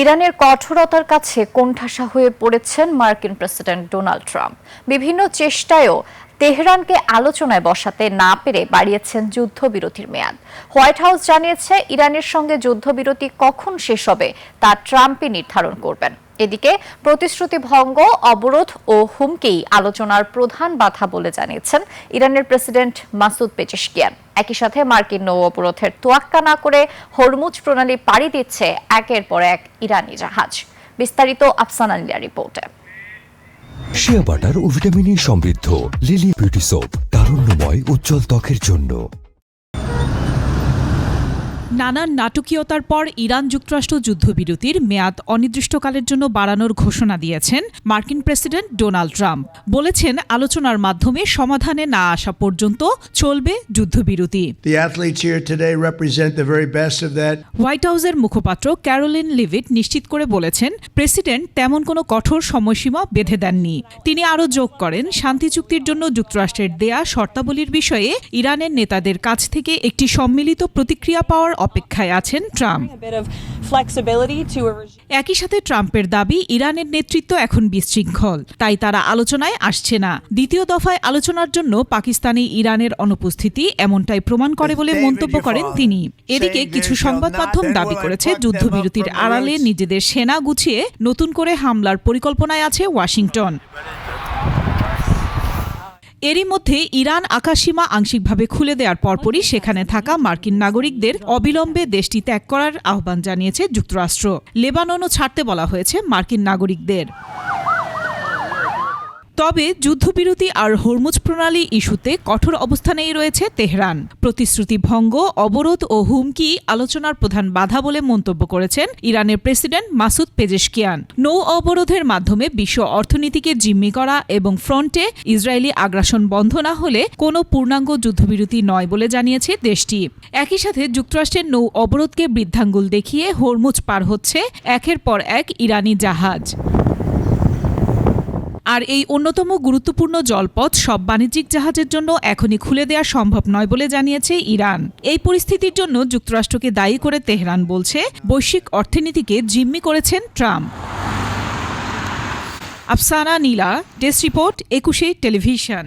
ইরানের কঠোরতার কাছে কোণঠাসা হয়ে পড়েছেন মার্কিন প্রেসিডেন্ট ডোনাল্ড ট্রাম্প। বিভিন্ন চেষ্টায়ও তেহরানকে আলোচনায় বসাতে না পেরে বাড়িয়েছেন যুদ্ধবিরতির মেয়াদ। হোয়াইট হাউস জানিয়েছে, ইরানের সঙ্গে যুদ্ধবিরতি কখন শেষ হবে তা ট্রাম্পই নির্ধারণ করবেন। এদিকে প্রতিশ্রুতি ভঙ্গ, অবরোধ ও হুমকি আলোচনার প্রধান বাধা বলে জানিয়েছেন ইরানের প্রেসিডেন্ট মাসুদ পেজেশকিয়ান। একই সাথে মার্কিন নৌ অবরোধের তোয়াক্কা না করে হরমুজ প্রণালী পাড়ি দিচ্ছে একের পর এক ইরানি জাহাজ। বিস্তারিত আফসানা নীলার রিপোর্টে। শিয়া বাটার ও ভিটামিন সমৃদ্ধ লিলি বিউটি সোপ, তারুণ্যময় উজ্জ্বল ত্বকের জন্য। নানান নাটকীয়তার পর ইরান যুক্তরাষ্ট্র যুদ্ধবিরতির মেয়াদ অনির্দিষ্টকালের জন্য বাড়ানোর ঘোষণা দিয়েছেন মার্কিন প্রেসিডেন্ট ডোনাল্ড ট্রাম্প। বলেছেন, আলোচনার মাধ্যমে সমাধানে না আসা পর্যন্ত চলবে যুদ্ধবিরতি। হোয়াইট হাউসের মুখপাত্র ক্যারোলিন লিভিট নিশ্চিত করে বলেছেন, প্রেসিডেন্ট তেমন কোনো কঠোর সময়সীমা বেঁধে দেননি। তিনি আরও যোগ করেন, শান্তি চুক্তির জন্য যুক্তরাষ্ট্রের দেয়া শর্তাবলীর বিষয়ে ইরানের নেতাদের কাছ থেকে একটি সম্মিলিত প্রতিক্রিয়া পাওয়ার অপেক্ষায় আছেন ট্রাম্প। একই সাথে ট্রাম্পের দাবি, ইরানের নেতৃত্ব এখন বিশৃঙ্খল, তাই তারা আলোচনায় আসছে না। দ্বিতীয় দফায় আলোচনার জন্য পাকিস্তানে ইরানের অনুপস্থিতি এমনটাই প্রমাণ করে বলে মন্তব্য করেন তিনি। এদিকে কিছু সংবাদ মাধ্যম দাবি করেছে, যুদ্ধবিরতির আড়ালে নিজেদের সেনা গুছিয়ে নতুন করে হামলার পরিকল্পনায় আছে ওয়াশিংটন। এরই মধ্যে ইরান আকাশসীমা আংশিকভাবে খুলে দেওয়ার পরপরই সেখানে থাকা মার্কিন নাগরিকদের অবিলম্বে দেশটি ত্যাগ করার আহ্বান জানিয়েছে যুক্তরাষ্ট্র। লেবাননও ছাড়তে বলা হয়েছে মার্কিন নাগরিকদের। তবে যুদ্ধবিরতি আর হরমুজ প্রণালী ইস্যুতে কঠোর অবস্থানেই রয়েছে তেহরান। প্রতিশ্রুতি ভঙ্গ, অবরোধ ও হুমকি আলোচনার প্রধান বাধা বলে মন্তব্য করেছেন ইরানের প্রেসিডেন্ট মাসুদ পেজেশকিয়ান। নৌ অবরোধের মাধ্যমে বিশ্ব অর্থনীতিকে জিম্মি করা এবং ফ্রন্টে ইসরায়েলি আগ্রাসন বন্ধ না হলে কোনো পূর্ণাঙ্গ যুদ্ধবিরতি নয় বলে জানিয়েছে দেশটি। একই সাথে যুক্তরাষ্ট্রের নৌ অবরোধকে বৃদ্ধাঙ্গুল দেখিয়ে হরমুজ পার হচ্ছে একের পর এক ইরানি জাহাজ। আর এই অন্যতম গুরুত্বপূর্ণ জলপথ সব বাণিজ্যিক জাহাজের জন্য এখনই খুলে দেওয়া সম্ভব নয় বলে জানিয়েছে ইরান। এই পরিস্থিতির জন্য যুক্তরাষ্ট্রকে দায়ী করে তেহরান বলছে, বৈশ্বিক অর্থনীতিকে জিম্মি করেছেন ট্রাম্প। আফসানা নীলা, ডেস্ক রিপোর্ট, 21 টেলিভিশন।